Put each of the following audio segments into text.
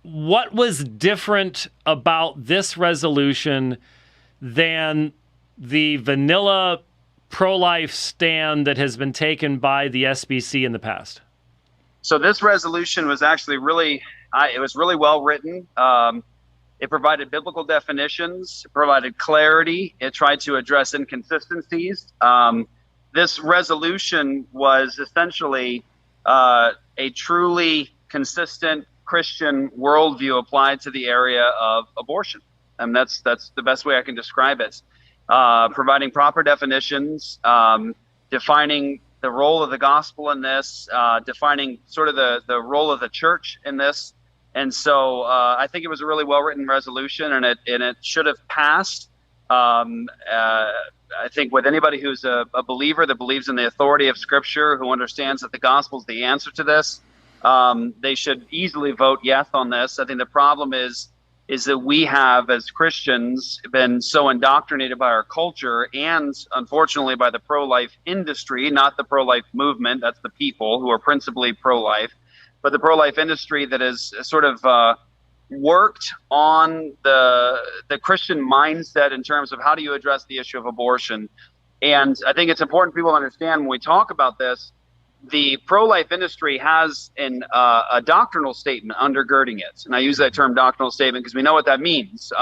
what was different about this resolution than the vanilla pro-life stand that has been taken by the SBC in the past? So this resolution was actually really, it was really well written. It provided biblical definitions, it provided clarity, it tried to address inconsistencies. This resolution was essentially a truly consistent Christian worldview applied to the area of abortion. And that's the best way I can describe it. Providing proper definitions, defining the role of the gospel in this, defining sort of the role of the church in this. And so I think it was a really well-written resolution, and it should have passed. I think with anybody who's a believer that believes in the authority of Scripture, who understands that the gospel is the answer to this, they should easily vote yes on this. I think the problem is that we have, as Christians, been so indoctrinated by our culture and, unfortunately, by the pro-life industry, not the pro-life movement. That's the people who are principally pro-life, but the pro-life industry that has sort of worked on the Christian mindset in terms of how do you address the issue of abortion. And I think it's important people understand when we talk about this, the pro-life industry has a doctrinal statement undergirding it. And I use that term doctrinal statement because we know what that means.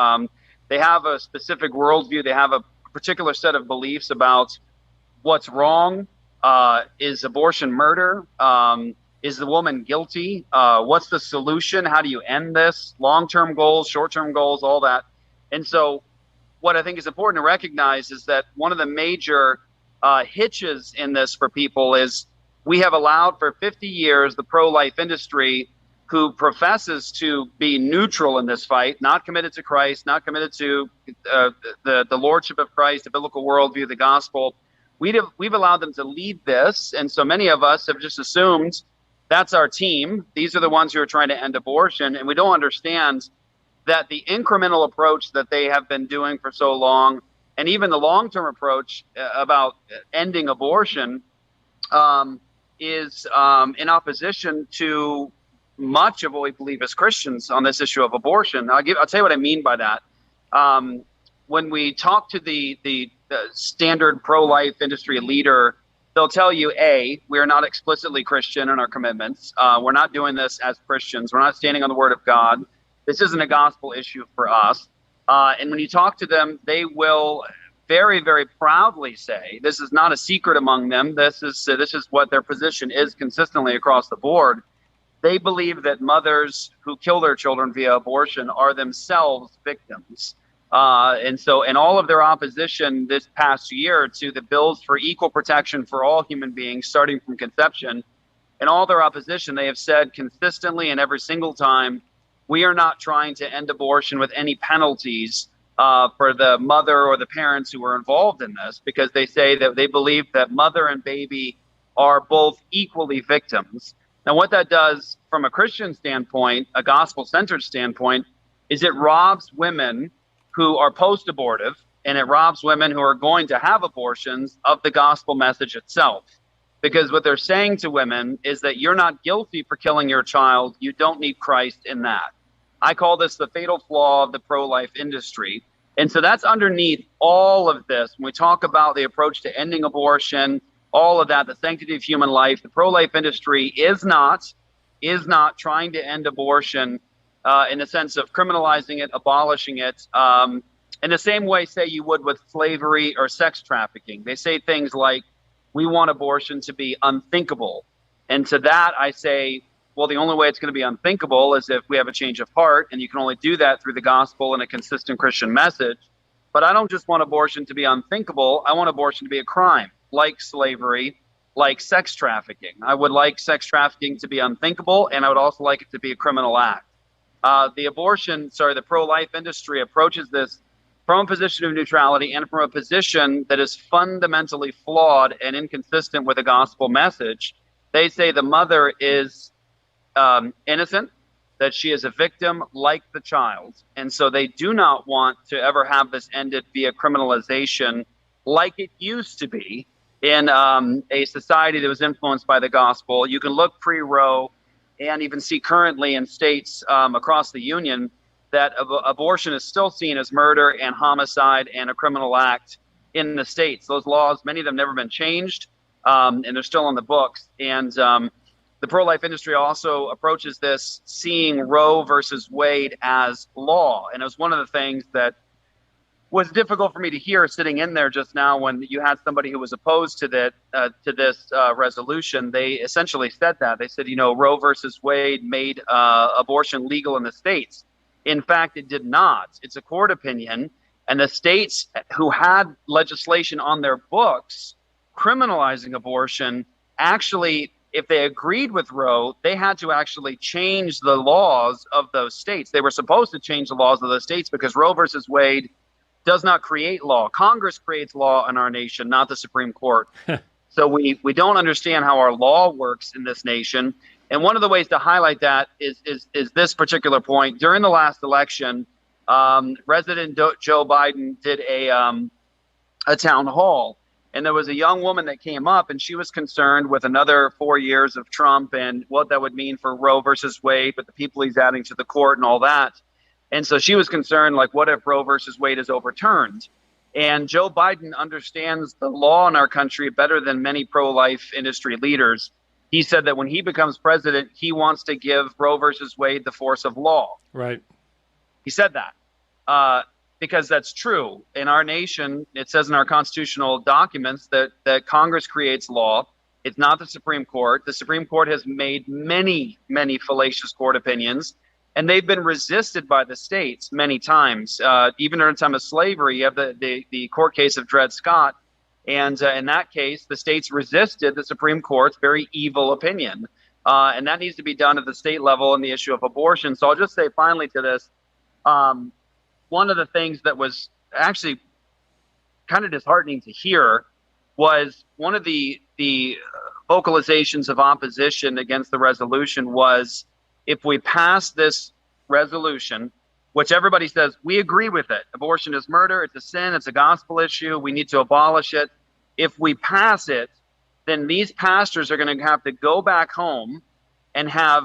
They have a specific worldview. They have a particular set of beliefs about what's wrong. Is abortion murder? Is the woman guilty? What's the solution? How do you end this? Long-term goals, short-term goals, all that. And so what I think is important to recognize is that one of the major hitches in this for people is we have allowed for 50 years the pro-life industry, who professes to be neutral in this fight, not committed to Christ, not committed to the lordship of Christ, the biblical worldview, the gospel. We've allowed them to lead this, and so many of us have just assumed that's our team. These are the ones who are trying to end abortion, and we don't understand that the incremental approach that they have been doing for so long, and even the long-term approach about ending abortion, is in opposition to much of what we believe as Christians on this issue of abortion. I'll tell you what I mean by that. When we talk to the standard pro-life industry leader, they'll tell you, A, we are not explicitly Christian in our commitments. We're not doing this as Christians. We're not standing on the word of God. This isn't a gospel issue for us. And when you talk to them, they will very, very proudly say, this is not a secret among them. This is what their position is consistently across the board. They believe that mothers who kill their children via abortion are themselves victims. And so in all of their opposition this past year to the bills for equal protection for all human beings, starting from conception, in all their opposition, they have said consistently and every single time, we are not trying to end abortion with any penalties for the mother or the parents who were involved in this, because they say that they believe that mother and baby are both equally victims. Now, what that does from a Christian standpoint, a gospel-centered standpoint, is it robs women who are post-abortive, and it robs women who are going to have abortions of the gospel message itself. Because what they're saying to women is that you're not guilty for killing your child. You don't need Christ in that. I call this the fatal flaw of the pro-life industry. And so that's underneath all of this. When we talk about the approach to ending abortion, all of that, the sanctity of human life, the pro-life industry is not trying to end abortion in the sense of criminalizing it, abolishing it, in the same way, say, you would with slavery or sex trafficking. They say things like, we want abortion to be unthinkable. And to that, I say, well, the only way it's going to be unthinkable is if we have a change of heart, and you can only do that through the gospel and a consistent Christian message. But I don't just want abortion to be unthinkable. I want abortion to be a crime, like slavery, like sex trafficking. I would like sex trafficking to be unthinkable, and I would also like it to be a criminal act. The pro-life industry approaches this from a position of neutrality and from a position that is fundamentally flawed and inconsistent with the gospel message. They say the mother is innocent, that she is a victim like the child. And so they do not want to ever have this ended via criminalization like it used to be in a society that was influenced by the gospel. You can look pre-Roe and even see currently in states across the union that abortion is still seen as murder and homicide and a criminal act in the states. Those laws, many of them never been changed, and they're still on the books. And the pro-life industry also approaches this seeing Roe versus Wade as law. And it was one of the things that was difficult for me to hear sitting in there just now when you had somebody who was opposed to this resolution. They essentially said that. They said, Roe versus Wade made abortion legal in the states. In fact, it did not. It's a court opinion. And the states who had legislation on their books criminalizing abortion, actually, if they agreed with Roe, they had to actually change the laws of those states. They were supposed to change the laws of those states because Roe versus Wade does not create law. Congress creates law in our nation, not the Supreme Court. So we don't understand how our law works in this nation. And one of the ways to highlight that is this particular point. During the last election, President Joe Biden did a town hall, and there was a young woman that came up, and she was concerned with another 4 years of Trump and what that would mean for Roe versus Wade, but the people he's adding to the court and all that. And so she was concerned, like, what if Roe versus Wade is overturned? And Joe Biden understands the law in our country better than many pro-life industry leaders. He said that when he becomes president, he wants to give Roe versus Wade the force of law. Right. He said that because that's true. In our nation, it says in our constitutional documents that Congress creates law. It's not the Supreme Court. The Supreme Court has made many, many fallacious court opinions, and they've been resisted by the states many times. Even during the time of slavery, you have the court case of Dred Scott. And in that case, the states resisted the Supreme Court's very evil opinion. And that needs to be done at the state level in the issue of abortion. So I'll just say finally to this, one of the things that was actually kind of disheartening to hear was one of the vocalizations of opposition against the resolution was, if we pass this resolution, which everybody says, we agree with it. Abortion is murder. It's a sin. It's a gospel issue. We need to abolish it. If we pass it, then these pastors are going to have to go back home and have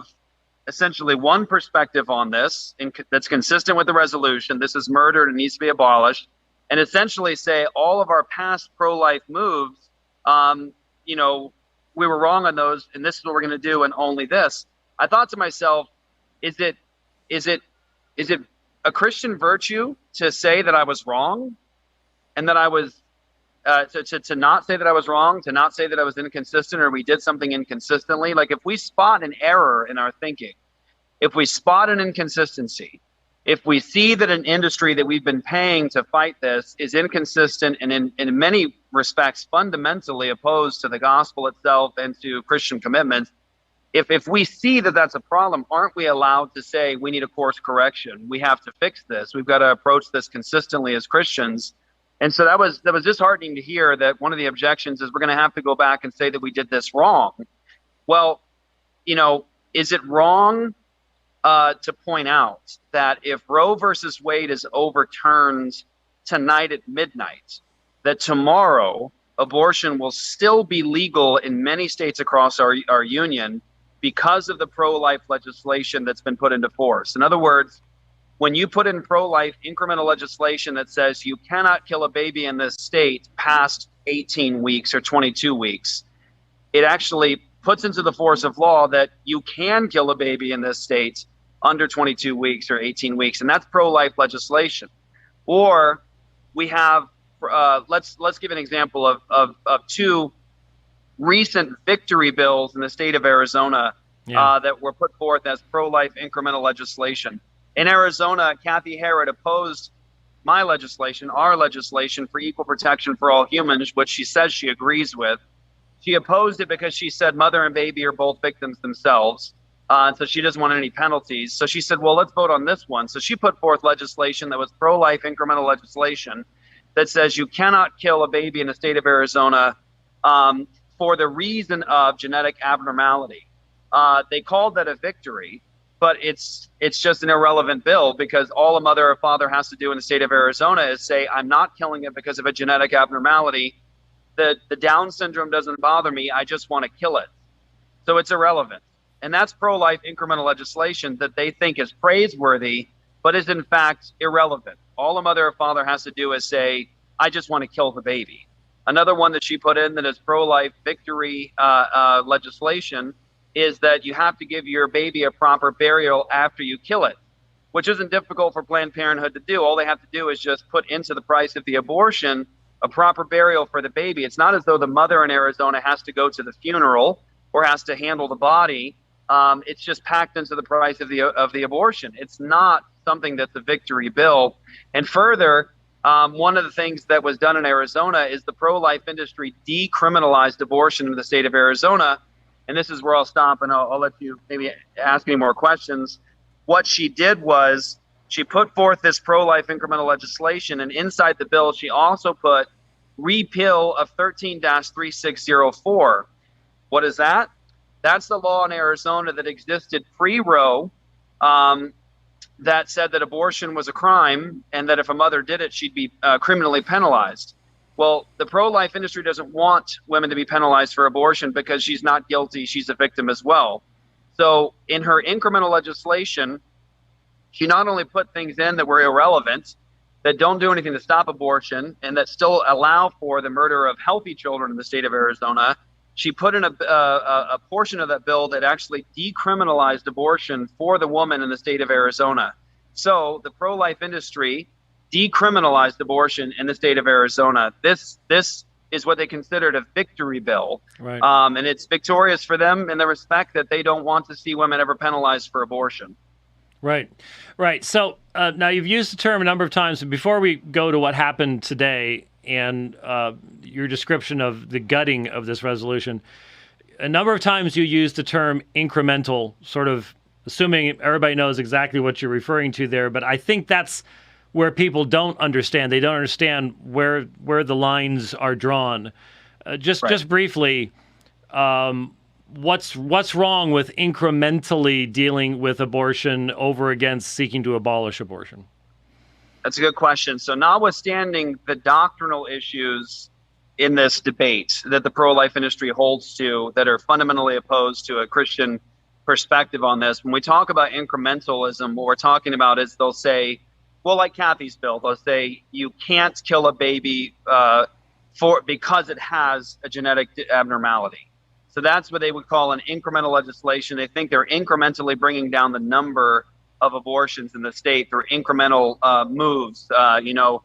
essentially one perspective on this that's consistent with the resolution. This is murder and it needs to be abolished. And essentially say all of our past pro-life moves, we were wrong on those, and this is what we're going to do, and only this. I thought to myself, is it a Christian virtue to say that I was wrong, and that I was to not say that I was wrong, to not say that I was inconsistent or we did something inconsistently? Like, if we spot an error in our thinking, if we spot an inconsistency, if we see that an industry that we've been paying to fight this is inconsistent and in many respects fundamentally opposed to the gospel itself and to Christian commitments, if we see that that's a problem, aren't we allowed to say we need a course correction? We have to fix this. We've got to approach this consistently as Christians. And so that was disheartening to hear that one of the objections is we're going to have to go back and say that we did this wrong. Well, is it wrong to point out that if Roe versus Wade is overturned tonight at midnight, that tomorrow abortion will still be legal in many states across our union because of the pro-life legislation that's been put into force? In other words, when you put in pro-life incremental legislation that says you cannot kill a baby in this state past 18 weeks or 22 weeks, it actually puts into the force of law that you can kill a baby in this state under 22 weeks or 18 weeks, and that's pro-life legislation. Or we have, let's give an example of two recent victory bills in the state of Arizona that were put forth as pro-life incremental legislation. In Arizona, Kathy Herod opposed my legislation, our legislation for equal protection for all humans, which she says she agrees with. She opposed it because she said mother and baby are both victims themselves. So she doesn't want any penalties. So she said, well, let's vote on this one. So she put forth legislation that was pro-life incremental legislation that says you cannot kill a baby in the state of Arizona for the reason of genetic abnormality. They called that a victory, but it's just an irrelevant bill, because all a mother or father has to do in the state of Arizona is say, I'm not killing it because of a genetic abnormality. The Down syndrome doesn't bother me. I just want to kill it. So it's irrelevant. And that's pro-life incremental legislation that they think is praiseworthy, but is in fact irrelevant. All a mother or father has to do is say, I just want to kill the baby. Another one that she put in that is pro-life victory legislation is that you have to give your baby a proper burial after you kill it, which isn't difficult for Planned Parenthood to do. All they have to do is just put into the price of the abortion a proper burial for the baby. It's not as though the mother in Arizona has to go to the funeral or has to handle the body. It's just packed into the price of the abortion. It's not something that's a victory bill. And further, one of the things that was done in Arizona is the pro-life industry decriminalized abortion in the state of Arizona. And this is where I'll stop, and I'll let you maybe ask any more questions. What she did was she put forth this pro-life incremental legislation, and inside the bill, she also put repeal of 13-3604. What is that? That's the law in Arizona that existed pre-Roe, that said that abortion was a crime and that if a mother did it, she'd be criminally penalized. Well, the pro-life industry doesn't want women to be penalized for abortion because she's not guilty. She's a victim as well. So in her incremental legislation, she not only put things in that were irrelevant, that don't do anything to stop abortion, and that still allow for the murder of healthy children in the state of Arizona, she put in a portion of that bill that actually decriminalized abortion for the woman in the state of Arizona. So the pro-life industry decriminalized abortion in the state of Arizona. This is what they considered a victory bill. Right. And it's victorious for them in the respect that they don't want to see women ever penalized for abortion. Right. So now you've used the term a number of times. Before we go to what happened today and your description of the gutting of this resolution, a number of times you used the term incremental, sort of assuming everybody knows exactly what you're referring to there. But I think that's where people don't understand. They don't understand where the lines are drawn. Just briefly, what's wrong with incrementally dealing with abortion over against seeking to abolish abortion? That's a good question. So notwithstanding the doctrinal issues in this debate that the pro-life industry holds to that are fundamentally opposed to a Christian perspective on this, when we talk about incrementalism, what we're talking about is they'll say, well, like Kathy's bill, they'll say you can't kill a baby because it has a genetic abnormality. So that's what they would call an incremental legislation. They think they're incrementally bringing down the number of abortions in the state through incremental moves. I'll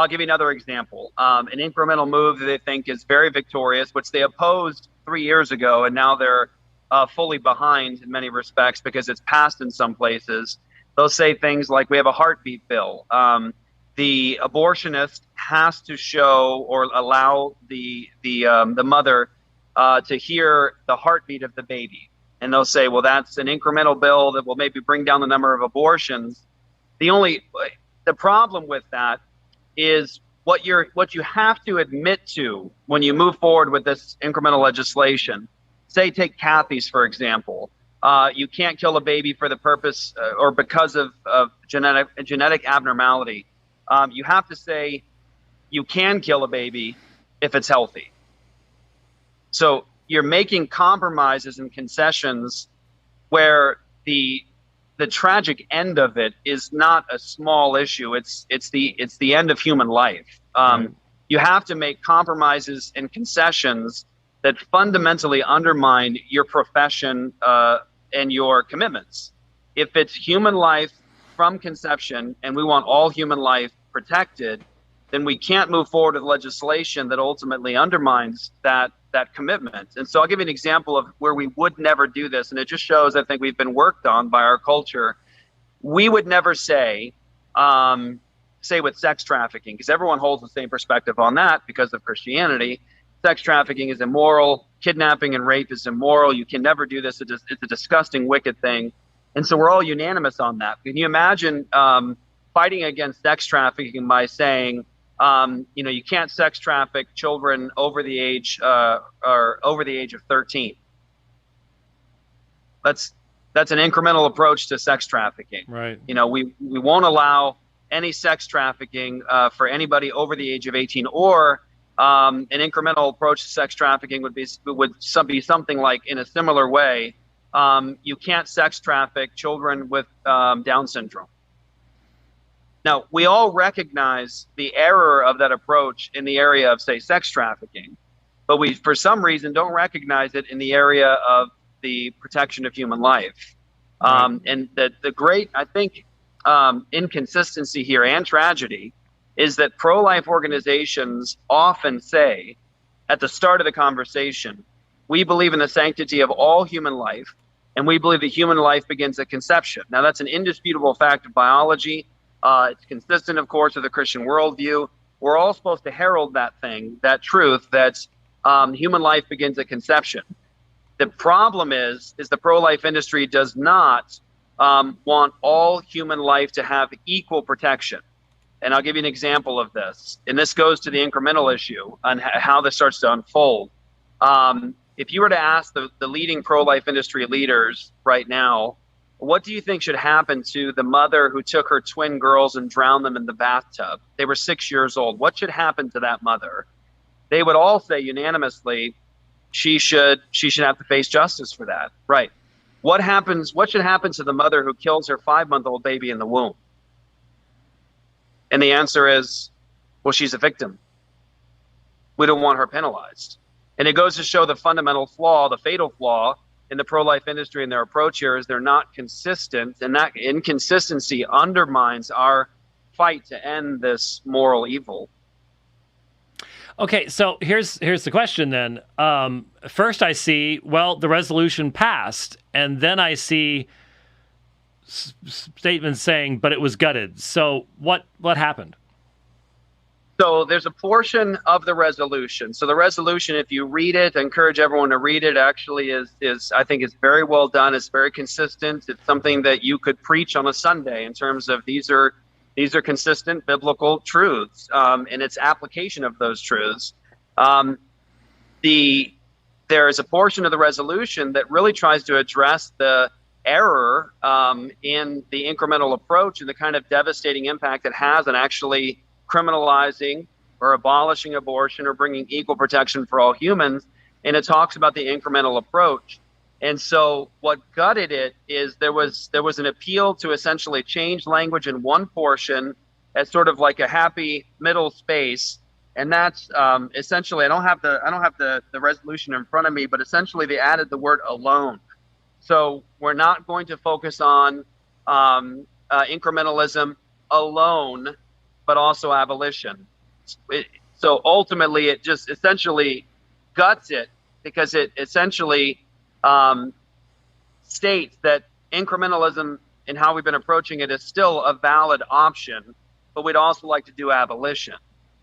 give you another example. An incremental move that they think is very victorious, which they opposed 3 years ago, and now they're fully behind in many respects because it's passed in some places. They'll say things like, we have a heartbeat bill. The abortionist has to show or allow the mother to hear the heartbeat of the baby. And they'll say, well, that's an incremental bill that will maybe bring down the number of abortions. The problem with that is what you have to admit to when you move forward with this incremental legislation. Say, take Kathy's, for example. You can't kill a baby for the purpose or because of genetic abnormality. You have to say you can kill a baby if it's healthy. So you're making compromises and concessions where the tragic end of it is not a small issue. It's the end of human life. You have to make compromises and concessions that fundamentally undermine your profession and your commitments. If it's human life from conception and we want all human life protected, then we can't move forward with legislation that ultimately undermines that commitment. And so I'll give you an example of where we would never do this, and it just shows, I think, we've been worked on by our culture. We would never say with sex trafficking, because everyone holds the same perspective on that because of Christianity. Sex trafficking is immoral. Kidnapping and rape is immoral. You can never do this. It's a disgusting, wicked thing. And so we're all unanimous on that. Can you imagine fighting against sex trafficking by saying, you can't sex traffic children over the age of 13? That's an incremental approach to sex trafficking. Right. We won't allow any sex trafficking for anybody over the age of 18, or an incremental approach to sex trafficking would be something like, in a similar way, you can't sex traffic children with Down syndrome. Now, we all recognize the error of that approach in the area of, say, sex trafficking, but we, for some reason, don't recognize it in the area of the protection of human life. Right. And the great, I think, inconsistency here and tragedy is that pro-life organizations often say at the start of the conversation, we believe in the sanctity of all human life, and we believe that human life begins at conception. Now, that's an indisputable fact of biology. It's consistent, of course, with the Christian worldview. We're all supposed to herald that thing, that truth, that human life begins at conception. The problem is the pro-life industry does not want all human life to have equal protection. And I'll give you an example of this. And this goes to the incremental issue on how this starts to unfold. If you were to ask the leading pro-life industry leaders right now, what do you think should happen to the mother who took her twin girls and drowned them in the bathtub? They were 6 years old. What should happen to that mother? They would all say unanimously, she should have to face justice for that. Right. What should happen to the mother who kills her 5-month-old baby in the womb? And the answer is, well, she's a victim. We don't want her penalized. And it goes to show the fundamental flaw, the fatal flaw in the pro-life industry and their approach here is they're not consistent, and that inconsistency undermines our fight to end this moral evil. Okay, so here's the question then. First I see, well, the resolution passed, and then I see statements saying, but it was gutted. So what happened? So there's a portion of the resolution. So the resolution, if you read it, I encourage everyone to read it, actually is I think is very well done. It's very consistent. It's something that you could preach on a Sunday in terms of these are consistent biblical truths and its application of those truths. There is a portion of the resolution that really tries to address the error in the incremental approach and the kind of devastating impact it has on actually criminalizing or abolishing abortion or bringing equal protection for all humans. And it talks about the incremental approach. And so what gutted it is there was an appeal to essentially change language in one portion as sort of like a happy middle space. And that's essentially, I don't have the resolution in front of me, but essentially they added the word alone. So we're not going to focus on incrementalism alone, but also abolition. So ultimately, it just essentially guts it because it essentially states that incrementalism and how we've been approaching it is still a valid option, but we'd also like to do abolition,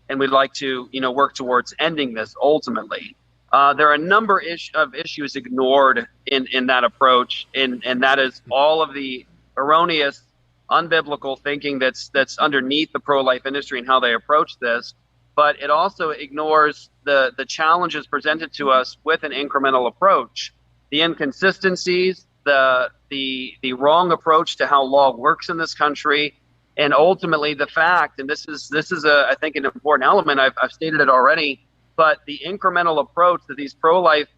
and we'd like to, work towards ending this ultimately. There are a number of issues ignored in that approach, and that is all of the erroneous, unbiblical thinking that's underneath the pro-life industry and how they approach this. But it also ignores the challenges presented to us with an incremental approach, the inconsistencies, the wrong approach to how law works in this country, and ultimately the fact, and this is I think an important element. I've stated it already, but the incremental approach that these pro-life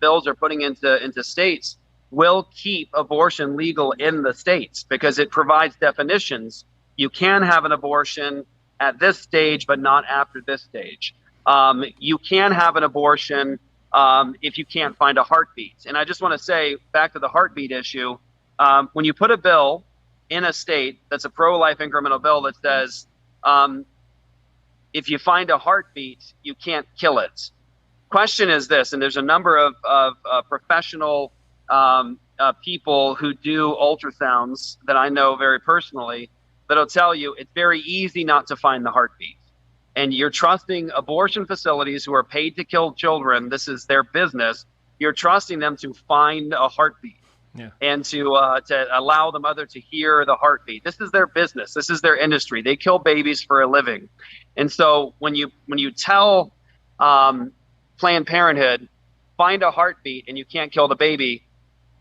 bills are putting into states will keep abortion legal in the states because it provides definitions. You can have an abortion at this stage, but not after this stage. You can have an abortion if you can't find a heartbeat. And I just want to say, back to the heartbeat issue, when you put a bill in a state that's a pro-life incremental bill that says, if you find a heartbeat, you can't kill it. Question is this, and there's a number of professional people who do ultrasounds that I know very personally that'll tell you it's very easy not to find the heartbeat. And you're trusting abortion facilities who are paid to kill children. This is their business. You're trusting them to find a heartbeat. Yeah. And to allow the mother to hear the heartbeat. This is their business. This is their industry. They kill babies for a living. And so when you tell Planned Parenthood, find a heartbeat and you can't kill the baby,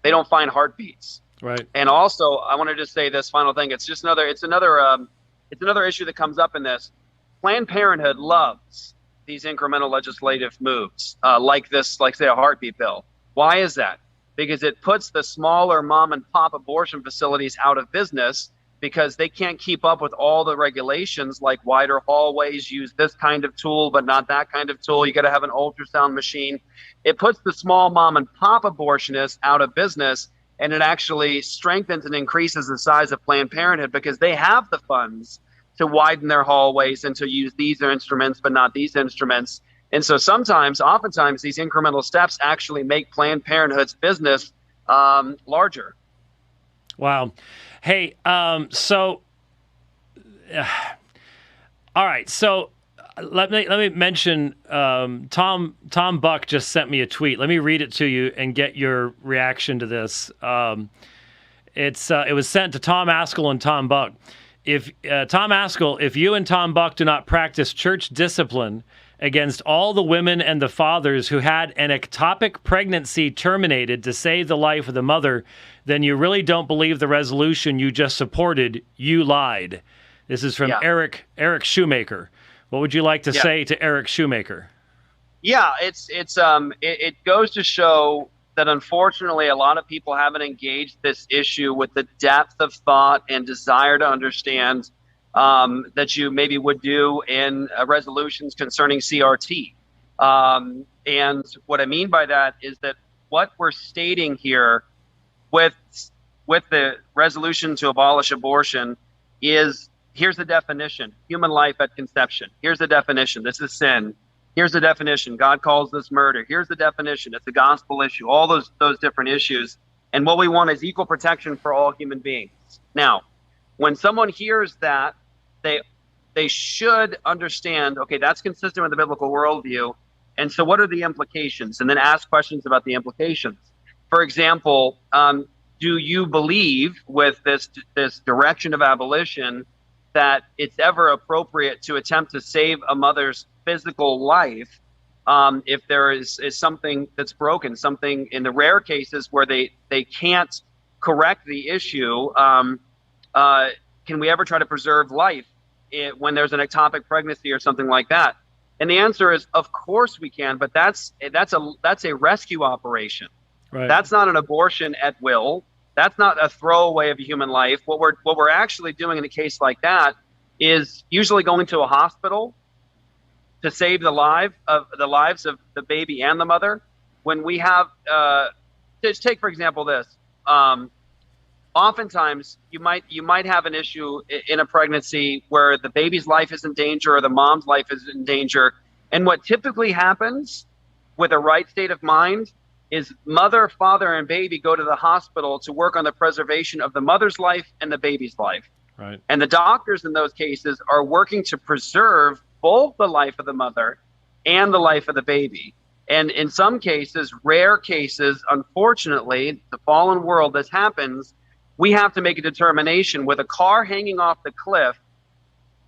they don't find heartbeats. Right. And also, I want to just say this final thing. It's another issue that comes up in this. Planned Parenthood loves these incremental legislative moves, like say a heartbeat bill. Why is that? because it puts the smaller mom and pop abortion facilities out of business because they can't keep up with all the regulations, like wider hallways, use this kind of tool, but not that kind of tool. You got to have an ultrasound machine. It puts the small mom and pop abortionists out of business, and it actually strengthens and increases the size of Planned Parenthood because they have the funds to widen their hallways and to use these instruments, but not these instruments. And so oftentimes, these incremental steps actually make Planned Parenthood's business larger. Wow. Hey, all right. So let me mention Tom Buck just sent me a tweet. Let me read it to you and get your reaction to this. It was sent to Tom Askell and Tom Buck. If Tom Askell, if you and Tom Buck do not practice church discipline against all the women and the fathers who had an ectopic pregnancy terminated to save the life of the mother, then you really don't believe the resolution you just supported. You lied. This is from Eric Shoemaker. What would you like to say to Eric Shoemaker? Yeah, it goes to show that unfortunately a lot of people haven't engaged this issue with the depth of thought and desire to understand that you maybe would do in resolutions concerning CRT. And what I mean by that is that what we're stating here with the resolution to abolish abortion is, here's the definition: human life at conception. Here's the definition: this is sin. Here's the definition: God calls this murder. Here's the definition: it's a gospel issue. All those different issues. And what we want is equal protection for all human beings. Now, when someone hears that, they should understand, okay, that's consistent with the biblical worldview. And so what are the implications? And then ask questions about the implications. For example, do you believe with this direction of abolition that it's ever appropriate to attempt to save a mother's physical life if there is something that's broken, something in the rare cases where they can't correct the issue? Can we ever try to preserve life when there's an ectopic pregnancy or something like that? And the answer is, of course we can, but that's a rescue operation. Right. That's not an abortion at will. That's not a throwaway of a human life. What we're actually doing in a case like that is usually going to a hospital to save the lives of the baby and the mother. When we have, just take for example this. Oftentimes, you might have an issue in a pregnancy where the baby's life is in danger or the mom's life is in danger. And what typically happens with a right state of mind is mother, father, and baby go to the hospital to work on the preservation of the mother's life and the baby's life. Right. And the doctors in those cases are working to preserve both the life of the mother and the life of the baby. And in some cases, rare cases, unfortunately, the fallen world, this happens. We have to make a determination with a car hanging off the cliff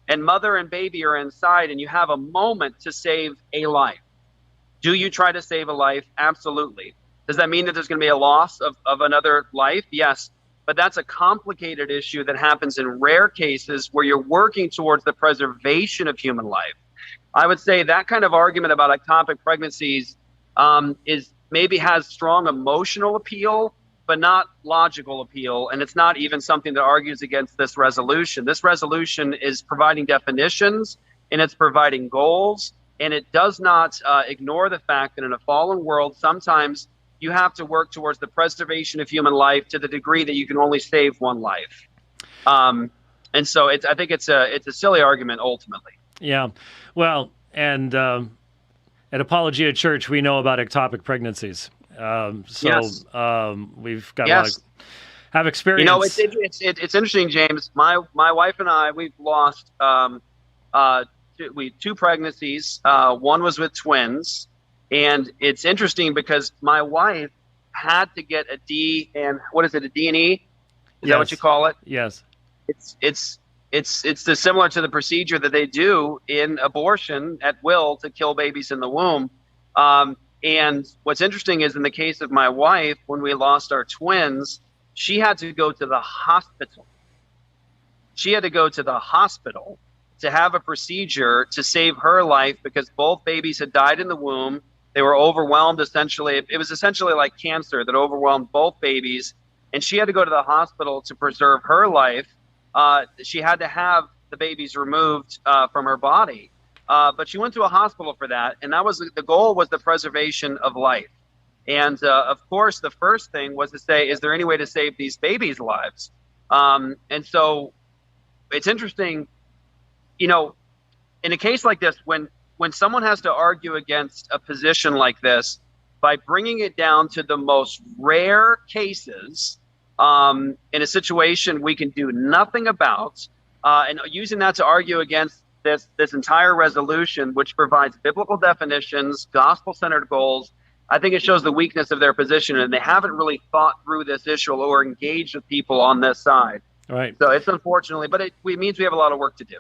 and mother and baby are inside and you have a moment to save a life. Do you try to save a life? Absolutely. Does that mean that there's going to be a loss of another life? Yes. But that's a complicated issue that happens in rare cases where you're working towards the preservation of human life. I would say that kind of argument about ectopic pregnancies is maybe has strong emotional appeal, but not logical appeal. And it's not even something that argues against this resolution. This resolution is providing definitions and it's providing goals. And it does not ignore the fact that in a fallen world, sometimes you have to work towards the preservation of human life to the degree that you can only save one life. And so I think it's a silly argument ultimately. Yeah. Well, and at Apologia Church, we know about ectopic pregnancies. Yes. We've got a lot of have experience. You know, it's interesting, James. My wife and I, we've lost two pregnancies. One was with twins, and it's interesting because my wife had to get a D and a D&E? Is that what you call it? Yes. It's similar to the procedure that they do in abortion at will to kill babies in the womb. And what's interesting is in the case of my wife, when we lost our twins, she had to go to the hospital. She had to go to the hospital to have a procedure to save her life because both babies had died in the womb. They were overwhelmed, essentially. It was essentially like cancer that overwhelmed both babies, and she had to go to the hospital to preserve her life. She had to have the babies removed from her body, but she went to a hospital for that, and that was the goal, was the preservation of life. And of course, the first thing was to say, is there any way to save these babies' lives? And so it's interesting, you know, in a case like this, when someone has to argue against a position like this, by bringing it down to the most rare cases in a situation we can do nothing about, and using that to argue against this entire resolution, which provides biblical definitions, gospel-centered goals, I think it shows the weakness of their position, and they haven't really thought through this issue or engaged with people on this side. Right. So it's unfortunately, but it means we have a lot of work to do.